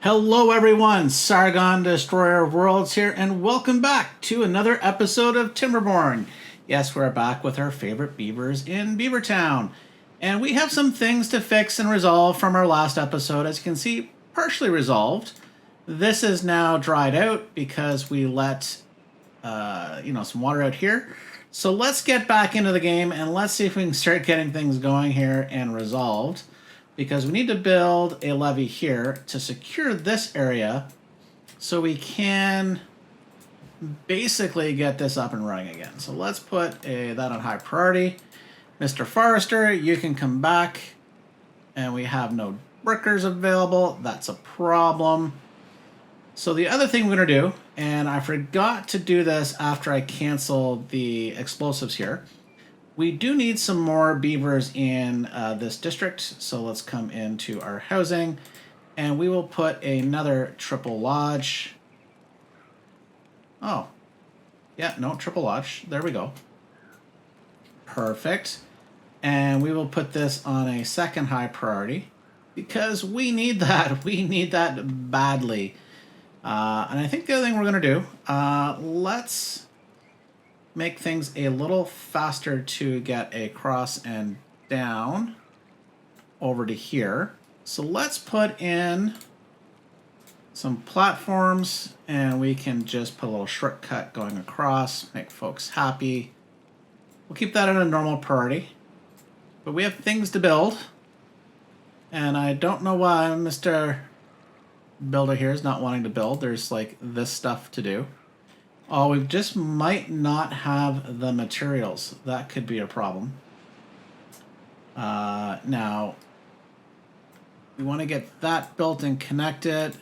Hello everyone, Sargon, Destroyer of Worlds here, and welcome back to another episode of Timberborn. Yes, we're back with our favorite beavers in Beavertown. And we have some things to fix and resolve from our last episode. As you can see, partially resolved. This is now dried out because we let, some water out here. So let's get back into the game and let's see if we can start getting things going here and resolved, because we need to build a levee here to secure this area so we can basically get this up and running again. So let's put that on high priority. Mr. Forester, you can come back, and we have no workers available. That's a problem. So the other thing we're going to do, and I forgot to do this after I canceled the explosives here, we do need some more beavers in this district, so let's come into our housing, and we will put another triple lodge. Oh, yeah, no, triple lodge. There we go. Perfect. And we will put this on a second high priority because we need that. We need that badly. And I think the other thing we're going to do, let's make things a little faster to get across and down over to here. So let's put in some platforms, and we can just put a little shortcut going across, make folks happy. We'll keep that in a normal priority, but we have things to build, and I don't know why Mr. Builder here is not wanting to build. There's like this stuff to do. Oh, we just might not have the materials. That could be a problem. Now, we want to get that built and connected.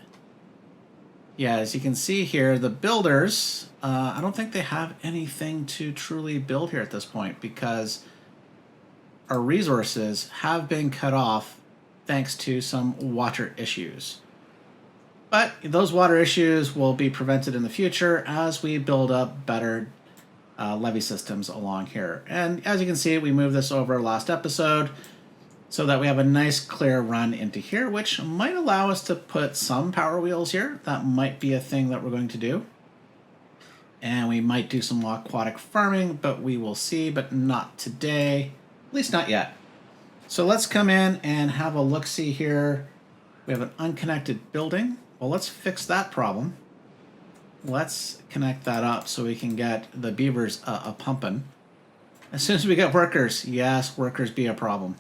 Yeah, as you can see here, the builders, I don't think they have anything to truly build here at this point because our resources have been cut off thanks to some water issues. But those water issues will be prevented in the future as we build up better levee systems along here. And as you can see, we moved this over last episode so that we have a nice clear run into here, which might allow us to put some power wheels here. That might be a thing that we're going to do. And we might do some aquatic farming, but we will see, but not today, at least not yet. So let's come in and have a look-see here. We have an unconnected building. Well, let's fix that problem. Let's connect that up so we can get the beavers a-pumping. As soon as we get workers, yes, workers be a problem.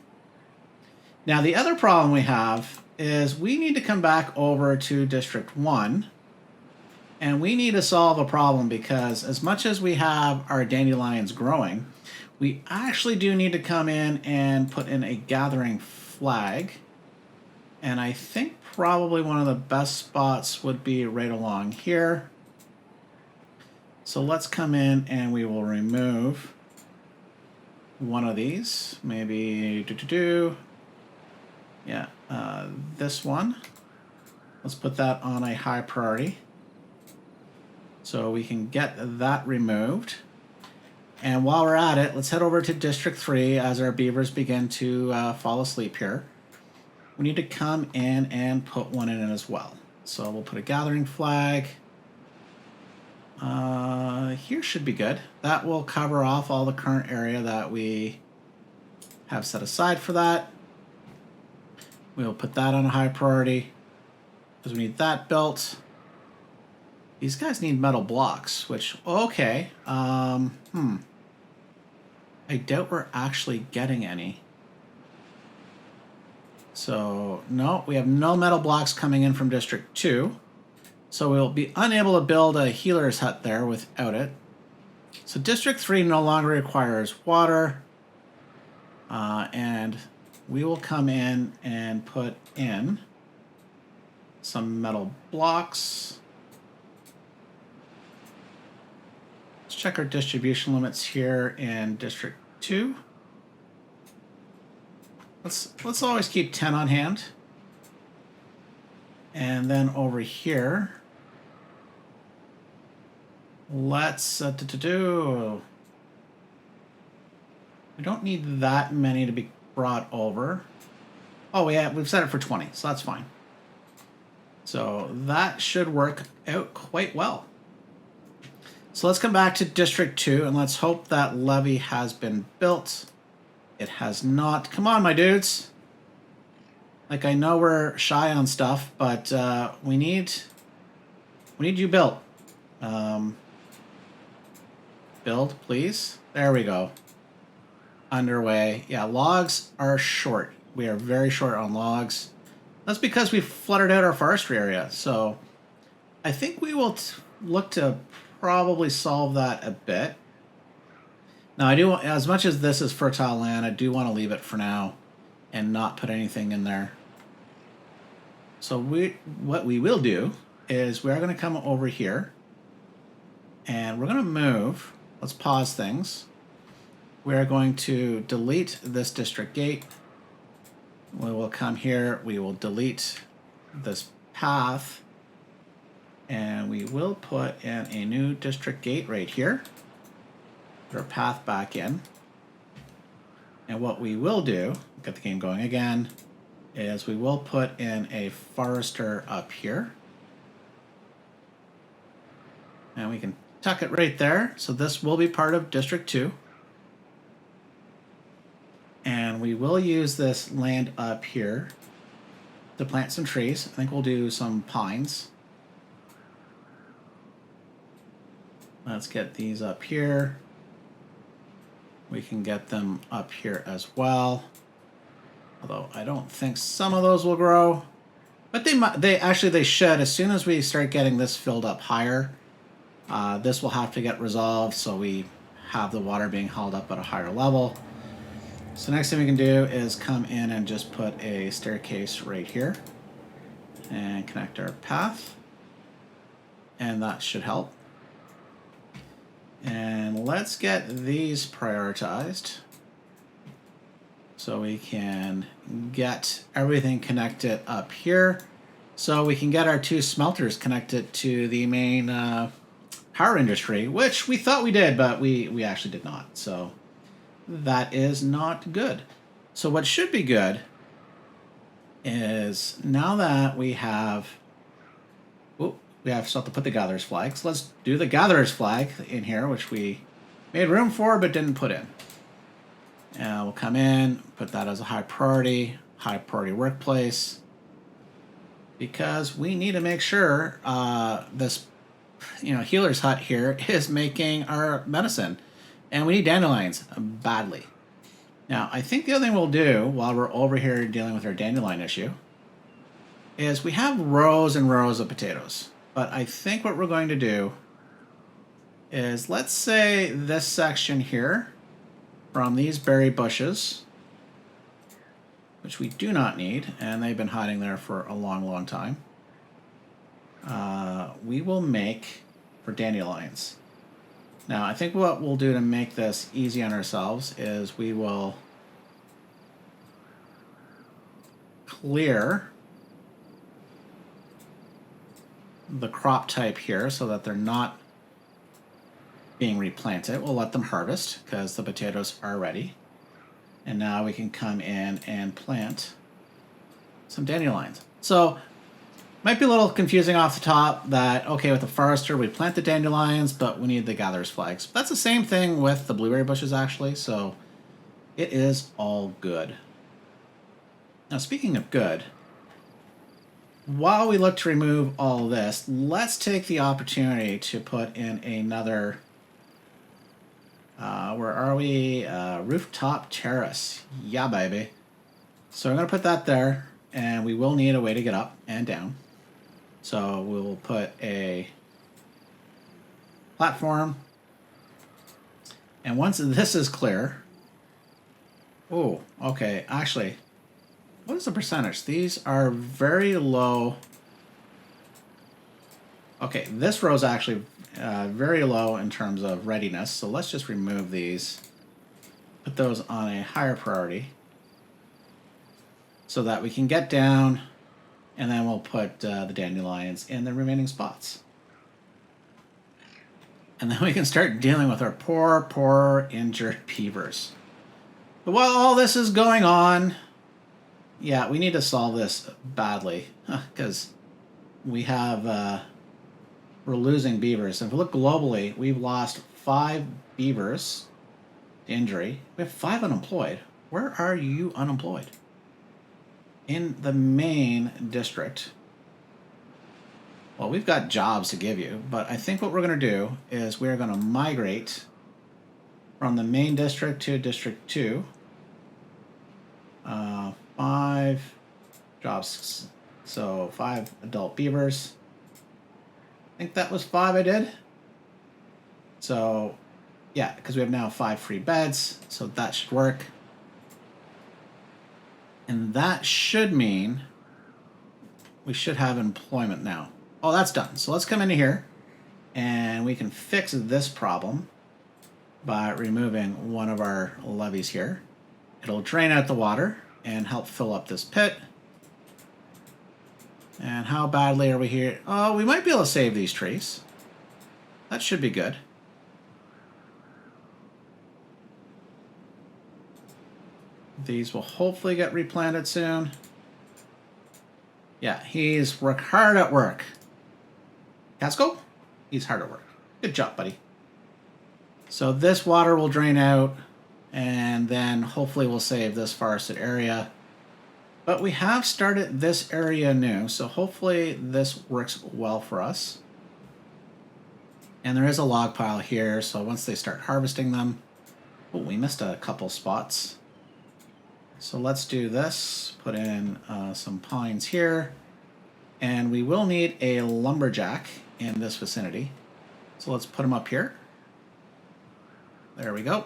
Now, the other problem we have is we need to come back over to District 1, and we need to solve a problem because as much as we have our dandelions growing, we actually do need to come in and put in a gathering flag. And I think probably one of the best spots would be right along here. So let's come in and we will remove one of these. Maybe this one. Let's put that on a high priority so we can get that removed. And while we're at it, let's head over to District 3 as our beavers begin to fall asleep here. We need to come in and put one in as well. So we'll put a gathering flag. Here should be good. That will cover off all the current area that we have set aside for that. We'll put that on a high priority because we need that built. These guys need metal blocks, which, okay. I doubt we're actually getting any. So, no, we have no metal blocks coming in from District 2. So we'll be unable to build a healer's hut there without it. So District 3 no longer requires water. And we will come in and put in some metal blocks. Let's check our distribution limits here in District 2. Let's always keep 10 on hand. And then over here, let's we don't need that many to be brought over. Oh, yeah, we've set it for 20, so that's fine. So that should work out quite well. So let's come back to District 2 and let's hope that levee has been built. It has not. Come on, my dudes. Like, I know we're shy on stuff, but we need you built. Build, please. There we go. Underway. Yeah, logs are short. We are very short on logs. That's because we flooded out our forestry area. So I think we will look to probably solve that a bit. Now, I do, as much as this is fertile land, I do want to leave it for now and not put anything in there. So what we will do is we are going to come over here and we're going to move. Let's pause things. We are going to delete this district gate. We will come here. We will delete this path. And we will put in a new district gate right here. Put our path back in. And what we will do, get the game going again, is we will put in a forester up here. And we can tuck it right there. So this will be part of District 2. And we will use this land up here to plant some trees. I think we'll do some pines. Let's get these up here. We can get them up here as well. Although I don't think some of those will grow. But they should. As soon as we start getting this filled up higher, this will have to get resolved so we have the water being held up at a higher level. So next thing we can do is come in and just put a staircase right here and connect our path. And that should help. And let's get these prioritized so we can get everything connected up here. So we can get our two smelters connected to the main power industry, which we thought we did, but we actually did not. So that is not good. So what should be good is now that we have still have to put the gatherer's flag. So let's do the gatherer's flag in here, which we made room for but didn't put in. And we'll come in, put that as a high priority workplace, because we need to make sure this healer's hut here is making our medicine. And we need dandelions badly. Now, I think the other thing we'll do while we're over here dealing with our dandelion issue is we have rows and rows of potatoes. But I think what we're going to do is, let's say this section here from these berry bushes, which we do not need, and they've been hiding there for a long, long time, we will make for dandelions. Now, I think what we'll do to make this easy on ourselves is we will clear the crop type here so that they're not being replanted. We'll let them harvest because the potatoes are ready. And now we can come in and plant some dandelions. So might be a little confusing off the top that, okay, with the forester we plant the dandelions, but we need the gatherer's flags. That's the same thing with the blueberry bushes actually, so it is all good. Now speaking of good, while we look to remove all this, let's take the opportunity to put in another, where are we? Rooftop terrace. Yeah, baby. So I'm going to put that there, and we will need a way to get up and down. So we'll put a platform. And once this is clear, oh, okay, actually, what is the percentage? These are very low. Okay, this row is actually very low in terms of readiness, so let's just remove these, put those on a higher priority so that we can get down, and then we'll put the dandelions in the remaining spots. And then we can start dealing with our poor injured beavers. But while all this is going on, yeah, we need to solve this badly, because we have we're losing beavers. If we look globally, we've lost 5 beavers to injury. We have 5 unemployed. Where are you unemployed? In the main district. Well, we've got jobs to give you, but I think what we're going to do is we're going to migrate from the main district to District 2. 5 jobs, so 5 adult beavers. I think that was 5 I did. So, yeah, because we have now 5 free beds, so that should work. And that should mean we should have employment now. Oh, that's done. So let's come into here, and we can fix this problem by removing one of our levees here. It'll drain out the water and help fill up this pit. And how badly are we here? Oh, we might be able to save these trees. That should be good. These will hopefully get replanted soon. Yeah, he's hard at work. Casco? He's hard at work. Good job, buddy. So this water will drain out, and then hopefully we'll save this forested area. But we have started this area new, so hopefully this works well for us. And there is a log pile here, so once they start harvesting them... Oh, we missed a couple spots. So let's do this. Put in some pines here. And we will need a lumberjack in this vicinity. So let's put him up here. There we go.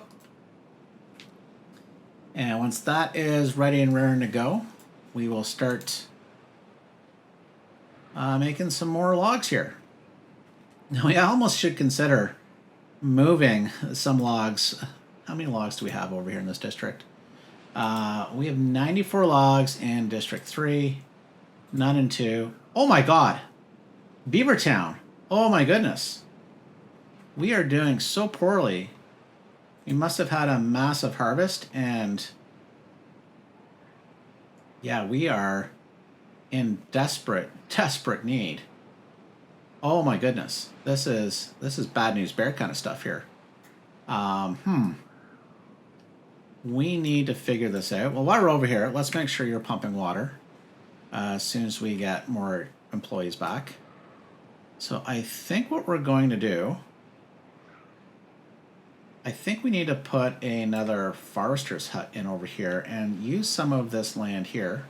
And once that is ready and raring to go, we will start making some more logs here. Now, we almost should consider moving some logs. How many logs do we have over here in this district? We have 94 logs in District 3, none in 2. Oh my god! Beavertown! Oh my goodness! We are doing so poorly. We must have had a massive harvest, and yeah, we are in desperate need. Oh my goodness. This is bad news bear kind of stuff here. We need to figure this out. Well, while we're over here, let's make sure you're pumping water as soon as we get more employees back. So I think what we're going to do, I think we need to put another forester's hut in over here and use some of this land here.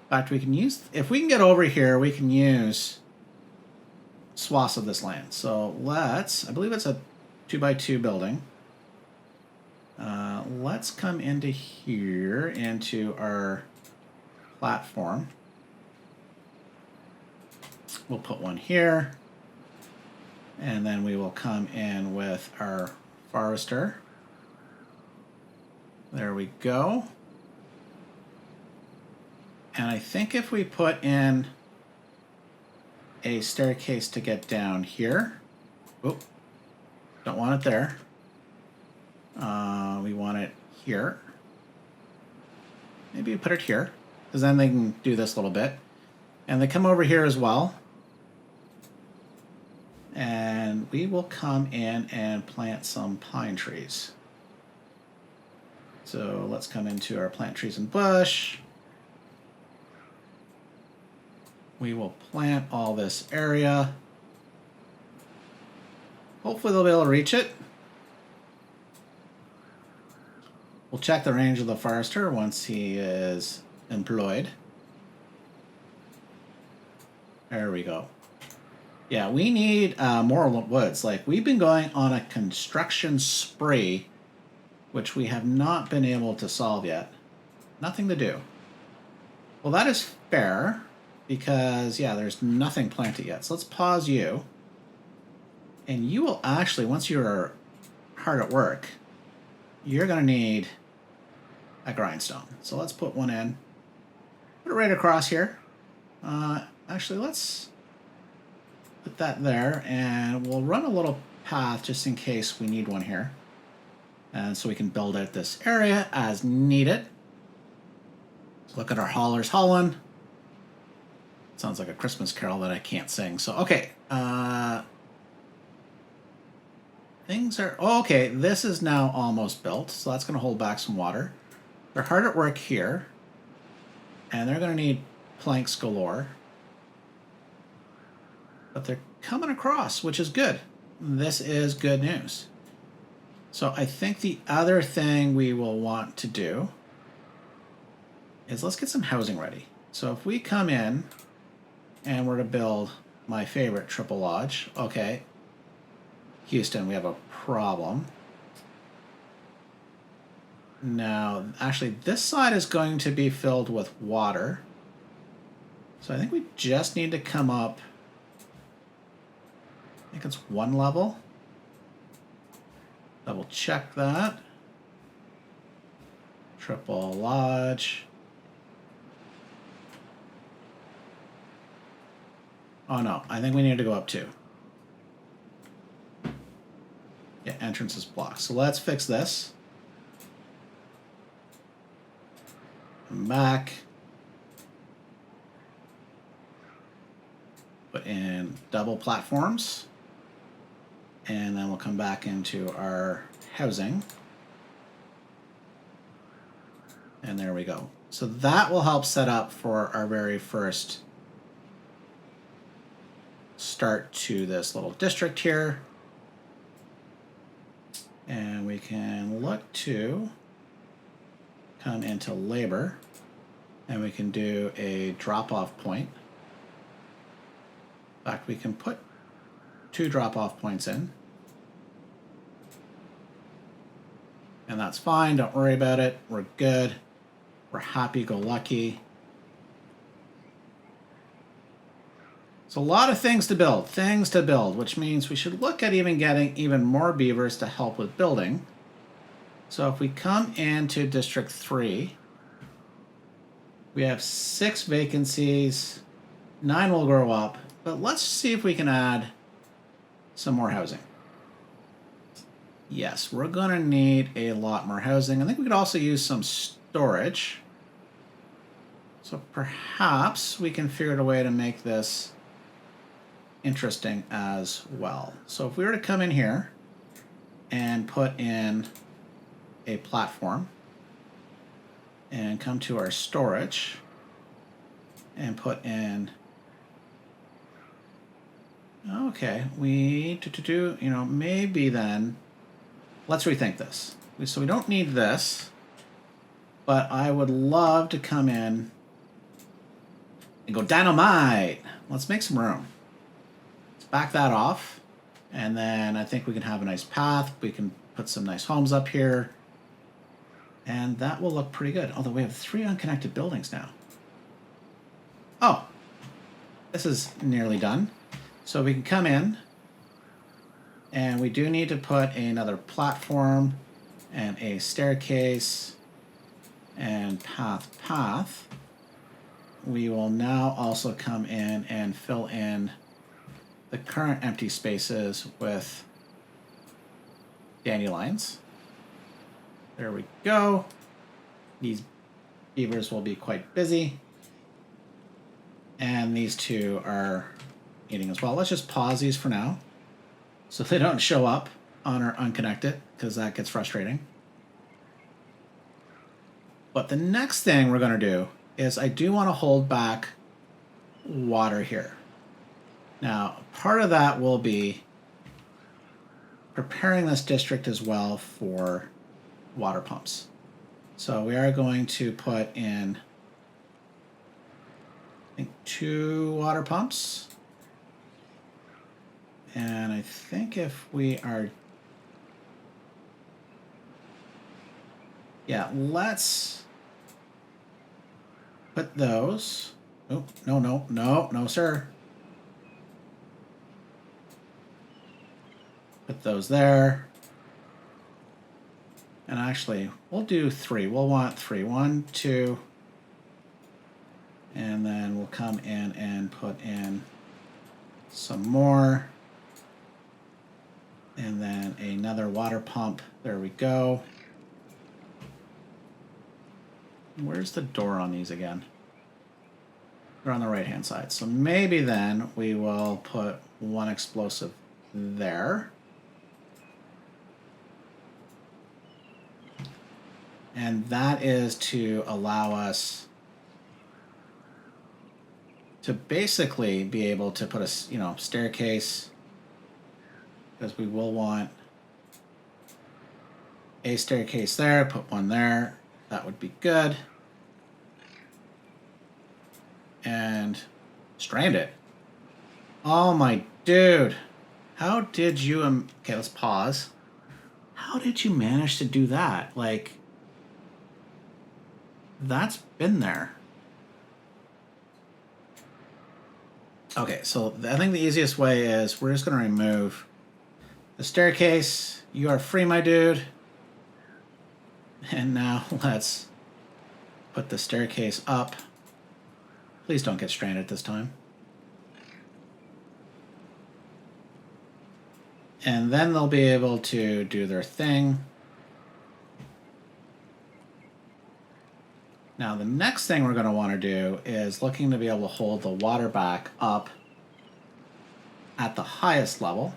In fact, we can use, if we can get over here, we can use swaths of this land. So let's, I believe it's a 2x2 building. Let's come into here, into our platform. We'll put one here. And then we will come in with our forester. There we go. And I think if we put in a staircase to get down here. Oop, don't want it there. We want it here. Maybe put it here, because then they can do this a little bit. And they come over here as well. And we will come in and plant some pine trees. So let's come into our plant trees and bush. We will plant all this area. Hopefully they'll be able to reach it. We'll check the range of the forester once he is employed. There we go. Yeah, we need more woods. Like, we've been going on a construction spree, which we have not been able to solve yet. Nothing to do. Well, that is fair, because, yeah, there's nothing planted yet. So let's pause you. And you will actually, once you're hard at work, you're going to need a grindstone. So let's put one in. Put it right across here. Actually, let's put that there, and we'll run a little path just in case we need one here. And so we can build out this area as needed. Look at our haulers hauling. Sounds like a Christmas carol that I can't sing. So, okay. Things are... Oh, okay, this is now almost built. So that's going to hold back some water. They're hard at work here. And they're going to need planks galore. But they're coming across, which is good. This is good news. So I think the other thing we will want to do is let's get some housing ready. So if we come in and we're to build my favorite triple lodge, okay, Houston, we have a problem. Now, actually, this side is going to be filled with water. So I think we just need to come up, I think it's 1 level. Double check that. Triple lodge. Oh no, I think we need to go up 2. Yeah, entrance is blocked. So let's fix this. Come back. Put in double platforms. And then we'll come back into our housing. And there we go. So that will help set up for our very first start to this little district here. And we can look to come into labor. And we can do a drop-off point. In fact, we can put 2 drop-off points in. And that's fine, don't worry about it. We're good. We're happy-go-lucky. So a lot of things to build, which means we should look at even getting even more beavers to help with building. So if we come into District 3, we have 6 vacancies, 9 will grow up, but let's see if we can add some more housing. Yes, we're going to need a lot more housing. I think we could also use some storage. So perhaps we can figure out a way to make this interesting as well. So if we were to come in here and put in a platform and come to our storage and put in... Okay, we do, you know, maybe then, let's rethink this. So we don't need this, but I would love to come in and go dynamite. Let's make some room. Let's back that off. And then I think we can have a nice path. We can put some nice homes up here. And that will look pretty good. Although we have 3 unconnected buildings now. Oh, this is nearly done. So we can come in, and we do need to put another platform and a staircase and path. We will now also come in and fill in the current empty spaces with dandelions. There we go. These beavers will be quite busy. And these 2 are eating as well. Let's just pause these for now so they don't show up on our unconnected, because that gets frustrating. But the next thing we're going to do is I do want to hold back water here. Now, part of that will be preparing this district as well for water pumps. So we are going to put in, I think, 2 water pumps. And I think if we are... Yeah, let's put those... Oh, no, sir. Put those there. And actually, we'll do 3. We'll want 3. 1, 2. And then we'll come in and put in some more. And then another water pump. There we go. Where's the door on these again? They're on the right-hand side. So maybe then we will put one explosive there. And that is to allow us to basically be able to put a, staircase, because we will want a staircase there, put one there. That would be good. And strand it. Oh my dude. How did you, okay, let's pause. How did you manage to do that? Like, that's been there. Okay, so I think the easiest way is we're just going to remove the staircase. You are free, my dude. And now let's put the staircase up. Please don't get stranded this time. And then they'll be able to do their thing. Now the next thing we're going to want to do is looking to be able to hold the water back up at the highest level,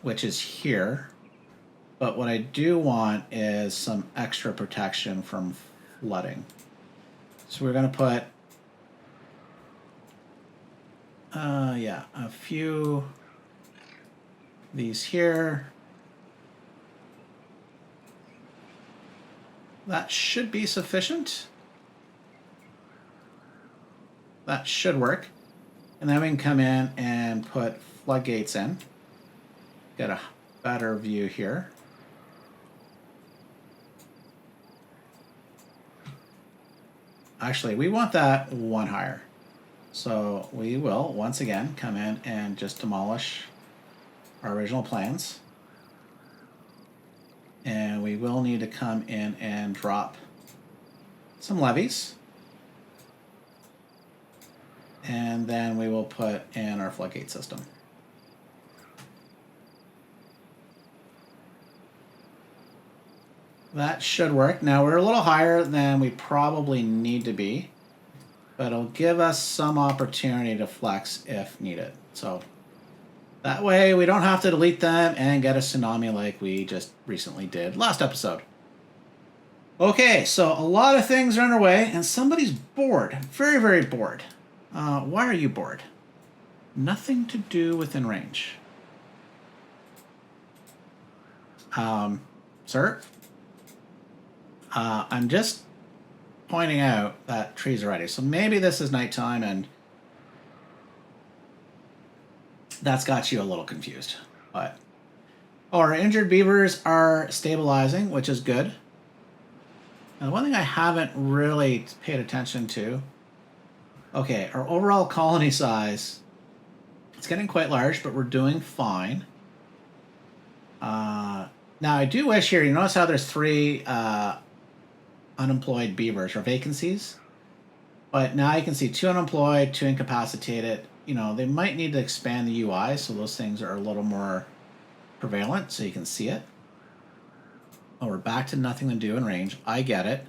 which is here. But what I do want is some extra protection from flooding. So we're going to put, a few of these here. That should be sufficient. That should work. And then we can come in and put floodgates in. Get a better view here. Actually, we want that one higher. So we will, once again, come in and just demolish our original plans. And we will need to come in and drop some levees. And then we will put in our floodgate system. That should work. Now we're a little higher than we probably need to be, but it'll give us some opportunity to flex if needed. So that way we don't have to delete them and get a tsunami like we just recently did last episode. Okay, so a lot of things are underway and somebody's bored. Very, very bored. Why are you bored? Nothing to do within range. Sir? I'm just pointing out that trees are ready. So maybe this is nighttime and that's got you a little confused. But our injured beavers are stabilizing, which is good. Now, one thing I haven't really paid attention to, okay, our overall colony size, it's getting quite large, but we're doing fine. Now, I do wish here, you notice how there's 3 unemployed beavers or vacancies? But now you can see 2 unemployed, 2 incapacitated. You know, they might need to expand the UI so those things are a little more prevalent so you can see it. Oh, we're back to nothing to do in range. I get it.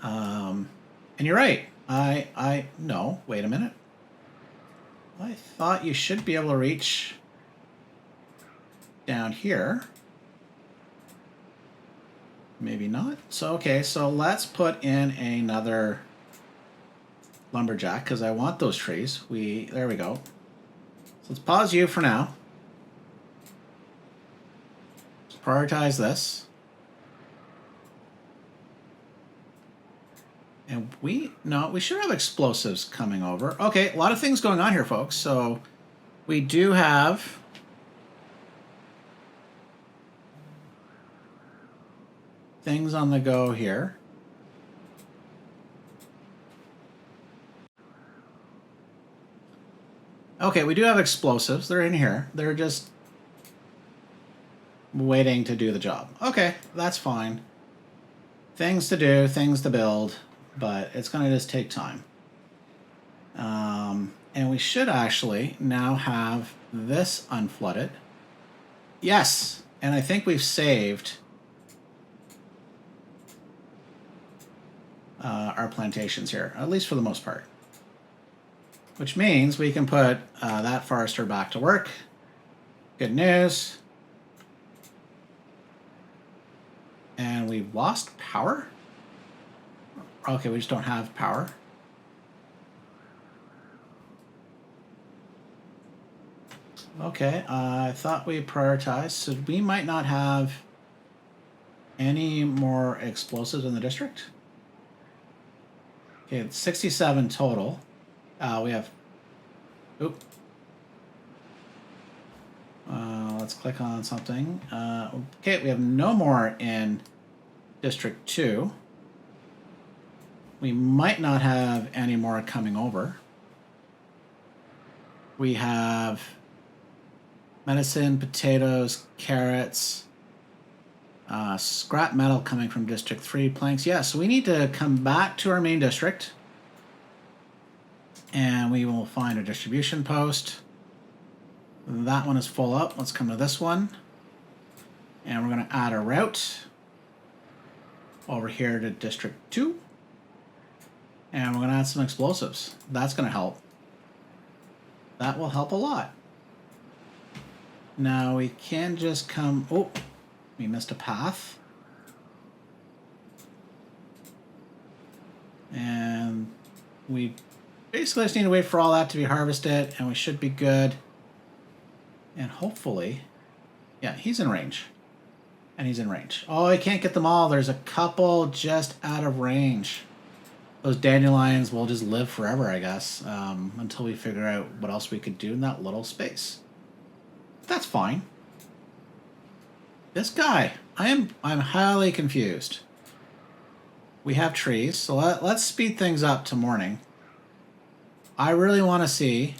And you're right. No, wait a minute. I thought you should be able to reach down here. Maybe not. So, okay, so let's put in another lumberjack because I want those trees. There we go. So let's pause you for now. Let's prioritize this. And we should have explosives coming over. Okay, a lot of things going on here, folks. So we do have things on the go here. Okay, we do have explosives. They're in here. They're just waiting to do the job. Okay, that's fine. Things to do, things to build, but it's going to just take time. And we should actually now have this unflooded. Yes, and I think we've saved our plantations here, at least for the most part. Which means we can put that forester back to work. Good news. And we've lost power? Okay, we just don't have power. Okay, I thought we prioritized, so we might not have any more explosives in the district. Okay, it's 67 total. We have... Oop. Let's click on something. Okay, we have no more in District 2. We might not have any more coming over. We have medicine, potatoes, carrots, scrap metal coming from District 3, planks. Yeah, so we need to come back to our main district. And we will find a distribution post. That one is full up. Let's come to this one. And we're going to add a route over here to District 2. And we're going to add some explosives. That's going to help. That will help a lot. Now we can just come... Oh, we missed a path. And we basically just need to wait for all that to be harvested, and we should be good. And hopefully... Yeah, he's in range. And he's in range. Oh, I can't get them all. There's a couple just out of range. Those dandelions will just live forever, I guess, until we figure out what else we could do in that little space. That's fine. This guy, I'm highly confused. We have trees, so let's speed things up to morning. I really want to see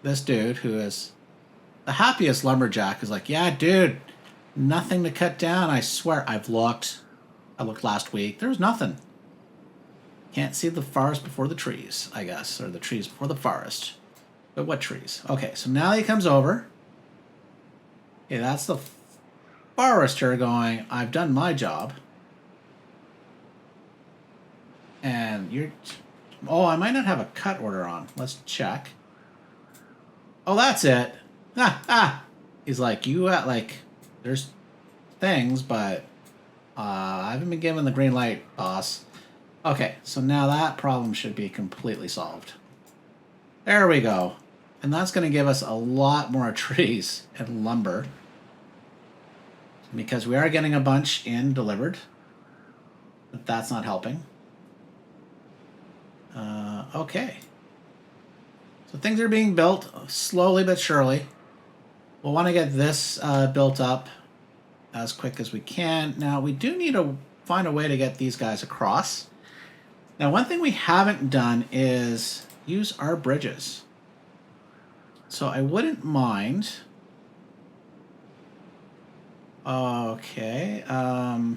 this dude who is the happiest lumberjack is like, yeah, dude, nothing to cut down. I swear, I've looked. I looked last week. There was nothing. Can't see the forest before the trees, I guess, or the trees before the forest. But what trees? Okay, so now he comes over. Okay, that's the forester going, I've done my job. And you're... Oh, I might not have a cut order on. Let's check. Oh, that's it. He's like, you like, there's things, but I haven't been given the green light, boss. Okay, so now that problem should be completely solved. There we go. And that's going to give us a lot more trees and lumber. Because we are getting a bunch in delivered. But that's not helping. Okay. So things are being built slowly but surely. We'll want to get this built up as quick as we can. Now, we do need to find a way to get these guys across. Now, one thing we haven't done is use our bridges. So I wouldn't mind... Okay, I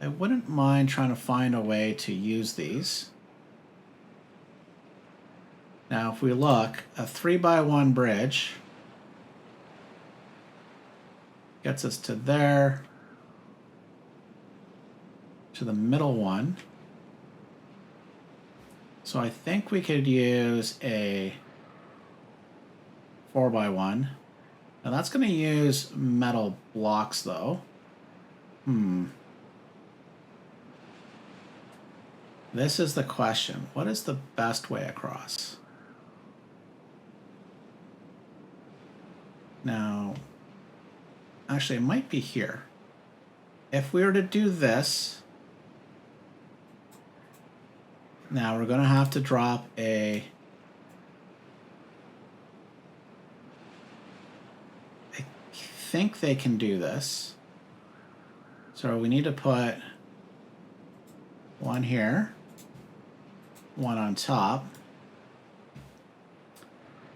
wouldn't mind trying to find a way to use these. Now, if we look, a 3x1 bridge gets us to there, to the middle one. So I think we could use a 4x1. Now that's going to use metal blocks, though. This is the question. What is the best way across? Now, actually, it might be here. If we were to do this, now we're going to have to drop a... I think they can do this. So we need to put one here, one on top,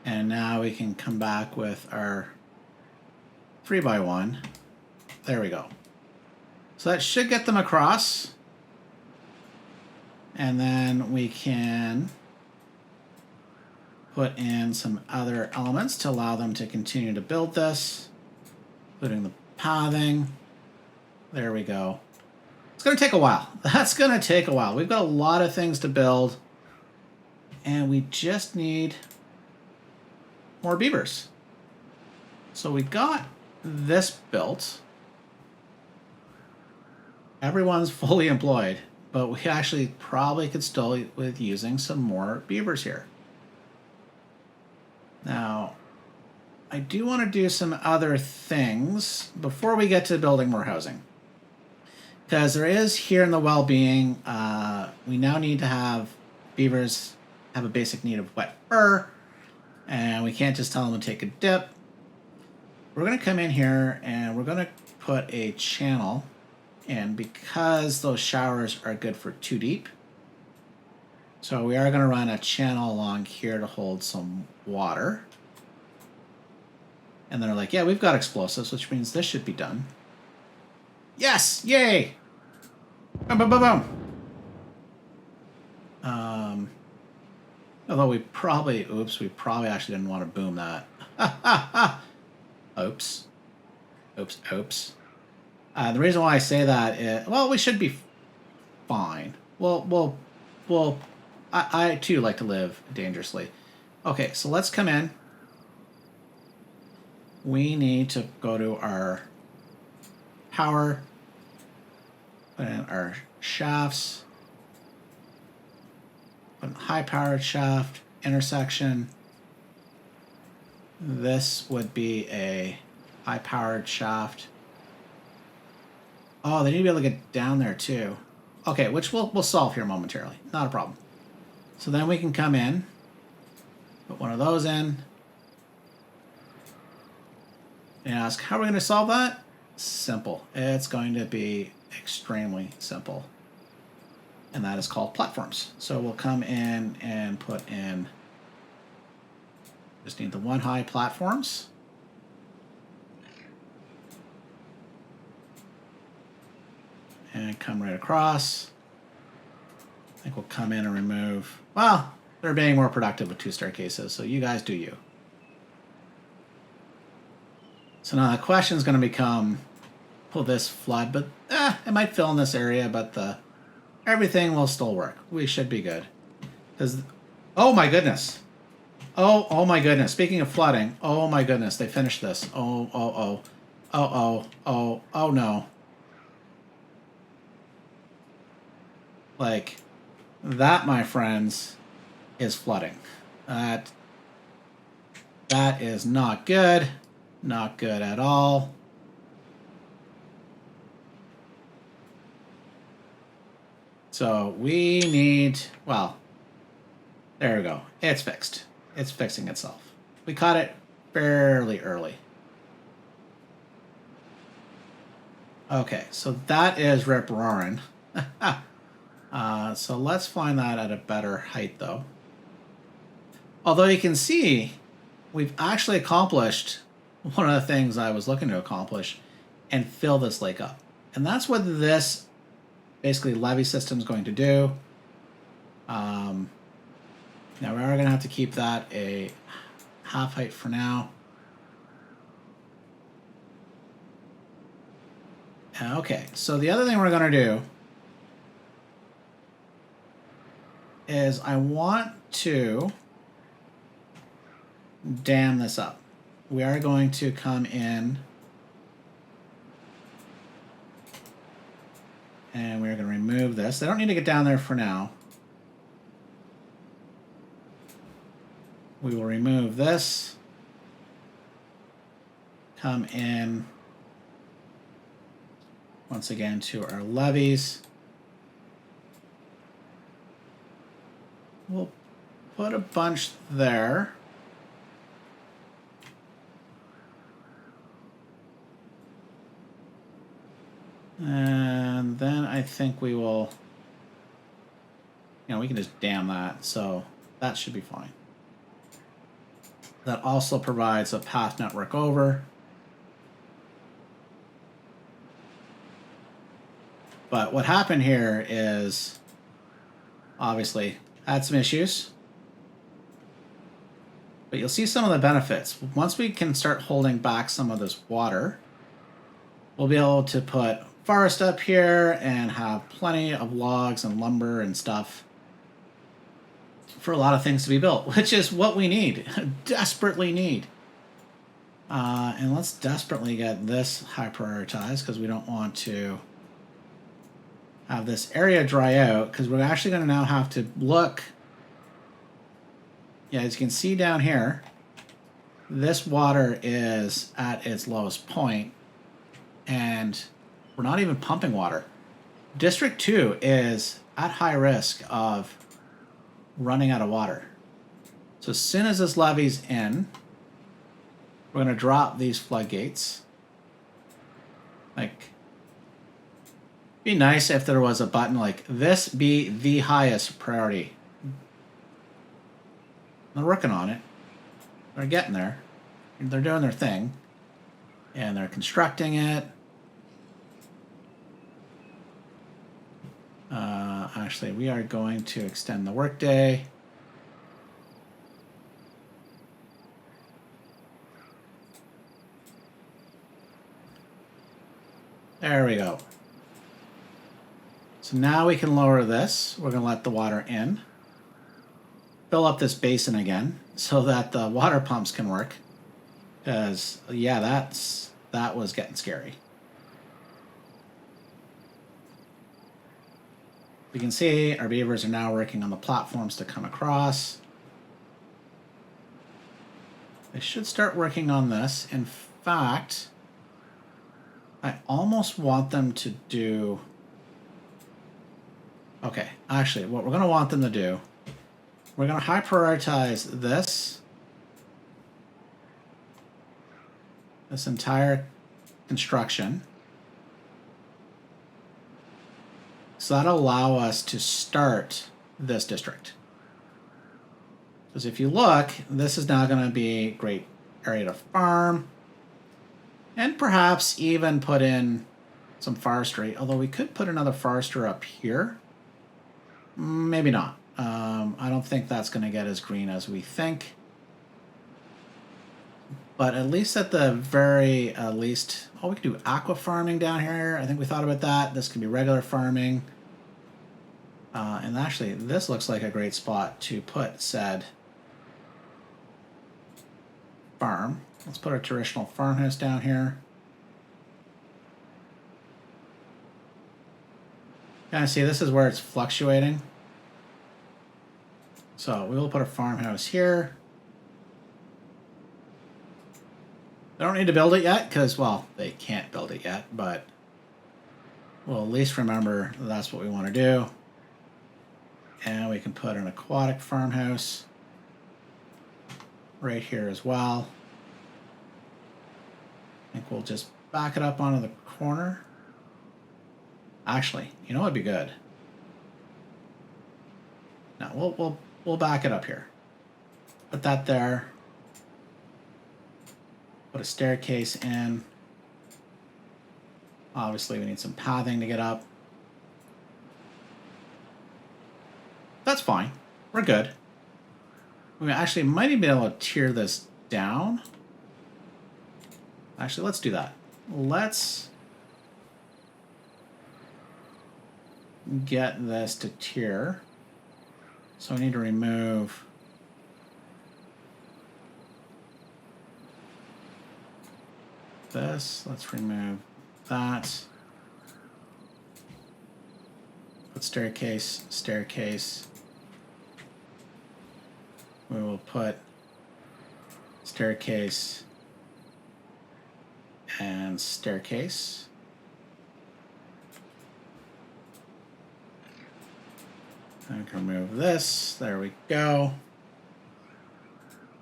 and now we can come back with our 3x1. There we go. So that should get them across. And then we can put in some other elements to allow them to continue to build this, including the pathing. There we go. It's going to take a while. That's going to take a while. We've got a lot of things to build, and we just need more beavers. So we got this built. Everyone's fully employed, but we actually probably could still with using some more beavers here. Now, I do want to do some other things before we get to building more housing. Because there is here in the well-being, we now need to have beavers have a basic need of wet fur, and we can't just tell them to take a dip. We're going to come in here and we're going to put a channel in because those showers are good for 2 deep. So we are going to run a channel along here to hold some water. And they're like, yeah, we've got explosives, which means this should be done. Yes! Yay! Boom, boom, boom, boom! Although we probably, oops, we probably actually didn't want to boom that. Ha, ha, ha! Oops. Oops, oops. The reason why I say that is, well, we should be fine. Well, I too like to live dangerously. Okay, so let's come in. We need to go to our power, put in our shafts, put in high-powered shaft, intersection. This would be a high-powered shaft. Oh, they need to be able to get down there too. Okay, which we'll solve here momentarily. Not a problem. So then we can come in, put one of those in, and ask, how are we going to solve that? Simple. It's going to be extremely simple. And that is called platforms. So we'll come in and put in, just need the 1 high platforms. And come right across. I think we'll come in and remove, well, they're being more productive with 2 staircases, so you guys do you. So now the question is going to become, will this flood? But it might fill in this area, but everything will still work. We should be good. Because, oh my goodness. Oh my goodness. Speaking of flooding, oh my goodness, they finished this. Oh no. Like, that, my friends, is flooding. That is not good. Not good at all. So we need, well, there we go. It's fixed. It's fixing itself. We caught it fairly early. Okay, so that is rip roaring. So let's find that at a better height, though. Although you can see, we've actually accomplished one of the things I was looking to accomplish and fill this lake up. And that's what this basically levee system is going to do. Now we are going to have to keep that a half height for now. Okay, so the other thing we're going to do is I want to dam this up. We are going to come in and we're going to remove this. They don't need to get down there for now. We will remove this, come in once again to our levees. We'll put a bunch there. And then I think we will, we can just dam that, so that should be fine. That also provides a path network over. But what happened here is, obviously, had some issues. But you'll see some of the benefits. Once we can start holding back some of this water, we'll be able to put forest up here and have plenty of logs and lumber and stuff for a lot of things to be built, which is what we need, desperately need. And let's desperately get this high prioritized because we don't want to have this area dry out, because we're actually going to now have to look. Yeah, as you can see down here, this water is at its lowest point, and we're not even pumping water. District 2 is at high risk of running out of water. So as soon as this levee's in, we're going to drop these floodgates. Like, be nice if there was a button like this be the highest priority. They're working on it. They're getting there. They're doing their thing. And they're constructing it. Actually, we are going to extend the workday. There we go. So now we can lower this. We're going to let the water in. Fill up this basin again so that the water pumps can work. Because, yeah, that was getting scary. You can see our beavers are now working on the platforms to come across. They should start working on this. In fact, I almost want them to do... Okay, actually, what we're going to want them to do, we're going to high prioritize this entire construction. So that'll allow us to start this district. Because if you look, this is now going to be a great area to farm. And perhaps even put in some forestry. Although we could put another forester up here. Maybe not. I don't think that's going to get as green as we think. But at least at the very least, oh, we could do aqua farming down here. I think we thought about that. This could be regular farming. And actually, this looks like a great spot to put said farm. Let's put our traditional farmhouse down here. Kind of see this is where it's fluctuating. So we will put a farmhouse here. They don't need to build it yet because, well, they can't build it yet, but we'll at least remember that's what we want to do. And we can put an aquatic farmhouse right here as well. I think we'll just back it up onto the corner. Actually, you know what'd be good? No, we'll back it up here. Put that there. Put a staircase in. Obviously, we need some pathing to get up. That's fine. We're good. We actually might even be able to tear this down. Actually, let's do that. Let's get this to tier. So we need to remove this. Let's remove that. Put staircase, staircase. We will put staircase and staircase. I can remove this. There we go.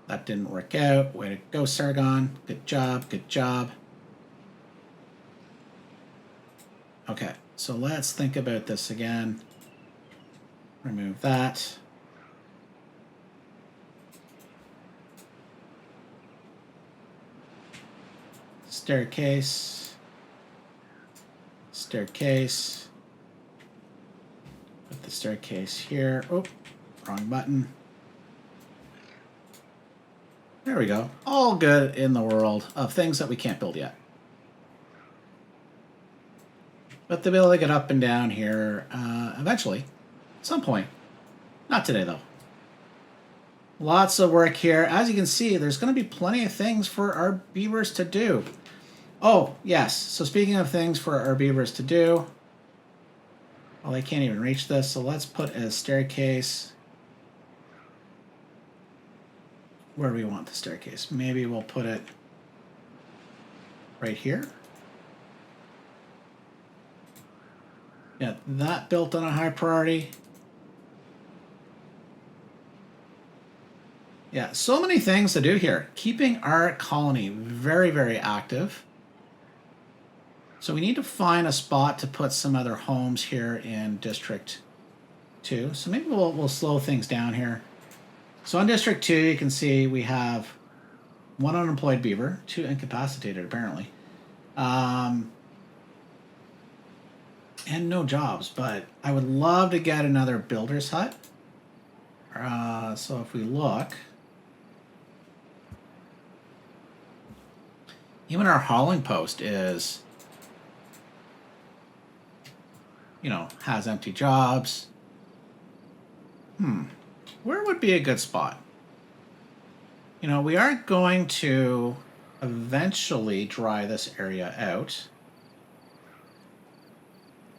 That didn't work out. Way to go, Sargon. Good job. Good job. Okay, so let's think about this again. Remove that. Staircase. Staircase. Put the staircase here. Oh, wrong button. There we go. All good in the world of things that we can't build yet. But they'll be able to get up and down here eventually, at some point. Not today, though. Lots of work here. As you can see, there's going to be plenty of things for our beavers to do. Oh, yes. So speaking of things for our beavers to do, well, they can't even reach this, so let's put a staircase. Where do we want the staircase? Maybe we'll put it right here. Get that built on a high priority. Yeah, so many things to do here. Keeping our colony very, very active. So we need to find a spot to put some other homes here in District 2. So maybe we'll slow things down here. So in District 2, you can see we have 1 unemployed beaver, 2 incapacitated apparently. And no jobs, but I would love to get another builder's hut. So if we look, even our hauling post is, you know, has empty jobs. Where would be a good spot? You know, we are going to eventually dry this area out.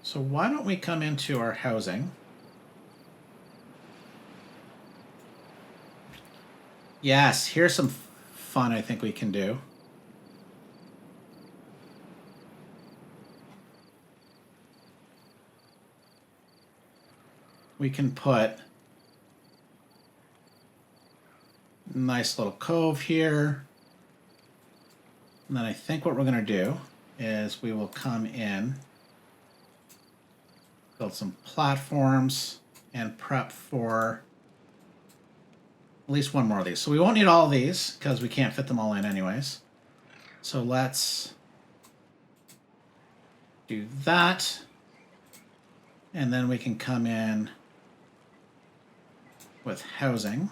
So why don't we come into our housing? Yes, here's some fun I think we can do. We can put a nice little cove here. And then I think what we're going to do is we will come in, build some platforms, and prep for at least one more of these. So we won't need all of these because we can't fit them all in anyways. So let's do that. And then we can come in with housing.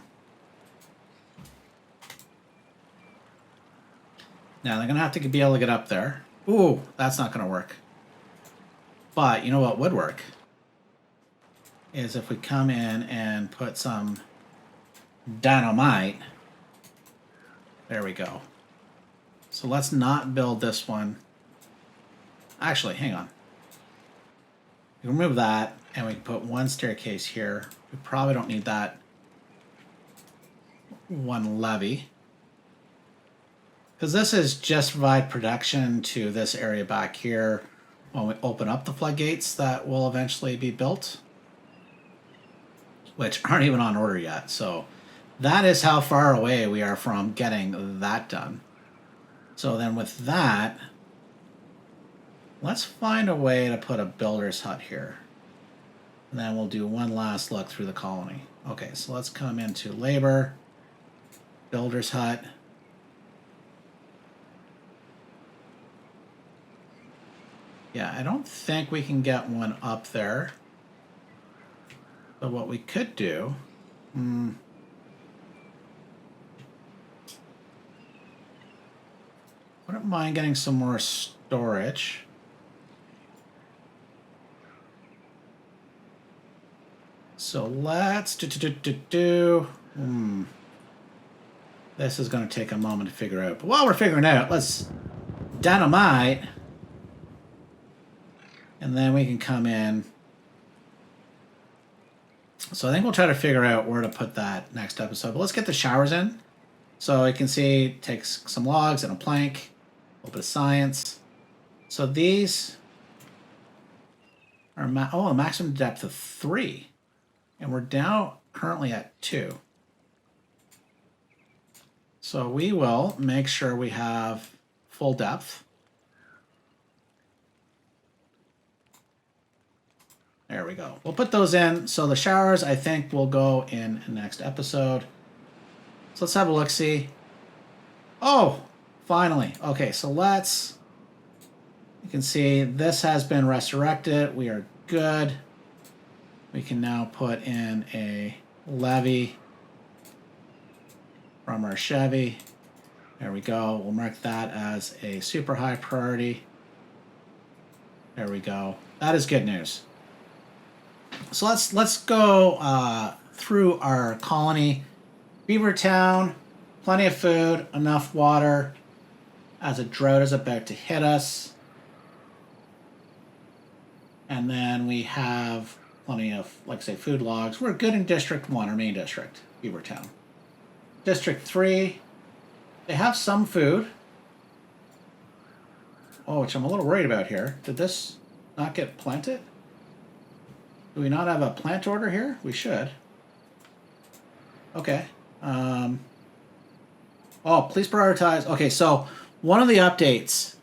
Now they're going to have to be able to get up there. Ooh, that's not going to work. But you know what would work? Is if we come in and put some dynamite. There we go. So let's not build this one. Actually, hang on. We remove that and we put one staircase here. We probably don't need that one levee, because this is just provide protection to this area back here when we open up the floodgates that will eventually be built, which aren't even on order yet. So that is how far away we are from getting that done. So then with that, let's find a way to put a builder's hut here. And then we'll do one last look through the colony. Okay, so let's come into labor, builder's hut. Yeah, I don't think we can get one up there. But what we could do, wouldn't mind getting some more storage. So let's This is going to take a moment to figure out. But while we're figuring out, let's dynamite. And then we can come in. So I think we'll try to figure out where to put that next episode. But let's get the showers in. So you can see it takes some logs and a plank, a little bit of science. So these are a maximum depth of 3. And we're now currently at 2. So we will make sure we have full depth. There we go. We'll put those in. So the showers, I think, will go in the next episode. So let's have a look-see. Oh, finally. Okay, so let's... You can see this has been resurrected. We are good. We can now put in a levee from our Chevy. There we go. We'll mark that as a super high priority. There we go. That is good news. So let's go through our colony. Beavertown, plenty of food, enough water as a drought is about to hit us. And then we have plenty of, like I say, food logs. We're good in District 1, our main district, Beavertown. District 3, they have some food. Oh, which I'm a little worried about here. Did this not get planted? Do we not have a plant order here? We should. Okay. Oh, please prioritize. Okay, so one of the updates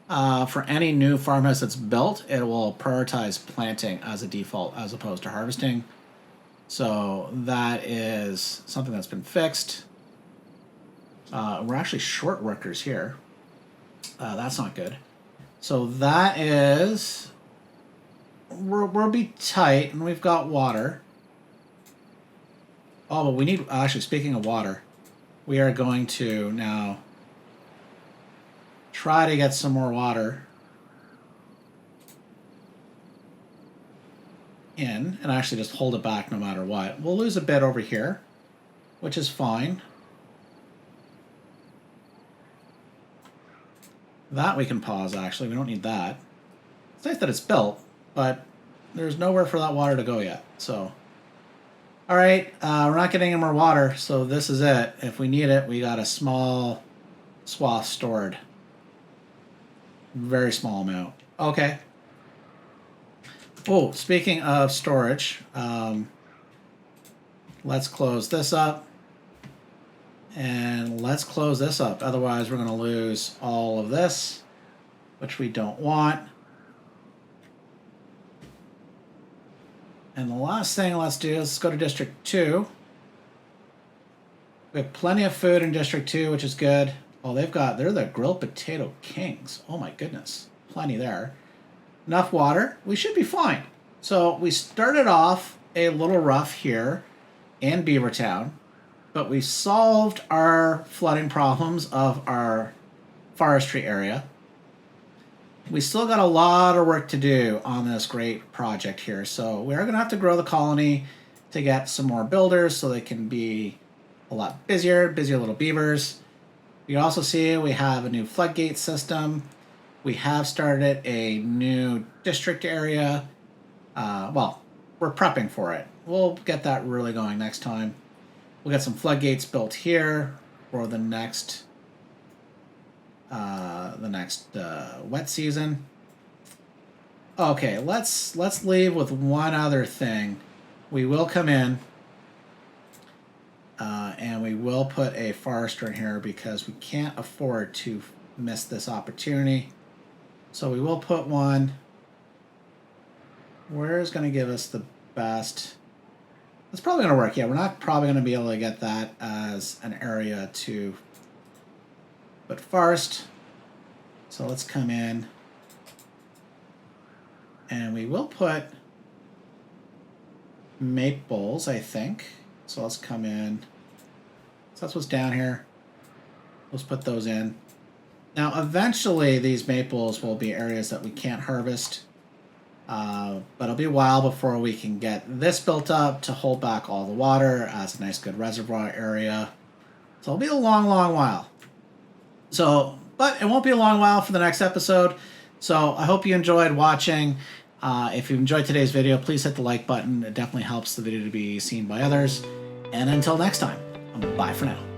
for any new farmhouse that's built, it will prioritize planting as a default as opposed to harvesting. So that is something that's been fixed. We're actually short workers here. That's not good. So that is... We'll be tight, and we've got water. Oh, but we need... Actually, speaking of water, we are going to now try to get some more water in, and actually just hold it back no matter what. We'll lose a bit over here, which is fine. That we can pause, actually. We don't need that. It's nice that it's built, but there's nowhere for that water to go yet. So, all right, we're not getting any more water, so this is it. If we need it, we got a small swath stored. Very small amount. Okay. Oh, speaking of storage, let's close this up. And let's close this up. Otherwise, we're going to lose all of this, which we don't want. And the last thing let's do is let's go to District 2. We have plenty of food in District 2, which is good. Oh, they're the grilled potato kings. Oh my goodness. Plenty there. Enough water. We should be fine. So we started off a little rough here in Beavertown, but we solved our flooding problems of our forestry area. We still got a lot of work to do on this great project here. So we are going to have to grow the colony to get some more builders so they can be a lot busier little beavers. You also see we have a new floodgate system. We have started a new district area. Well, we're prepping for it. We'll get that really going next time. We'll get some floodgates built here for the next wet season. Okay, let's leave with one other thing. We will come in and we will put a forester in here because we can't afford to miss this opportunity. So we will put one. Where is going to give us the best? It's probably going to work. Yeah, we're not probably going to be able to get that as an area to put forest. So let's come in and we will put maples, I think. So let's come in. So that's what's down here. Let's put those in. Now, eventually these maples will be areas that we can't harvest. But it'll be a while before we can get this built up to hold back all the water as a nice good reservoir area. So it'll be a long, long while. So, but it won't be a long while for the next episode. So I hope you enjoyed watching. If you enjoyed today's video, please hit the like button. It definitely helps the video to be seen by others. And until next time, bye for now.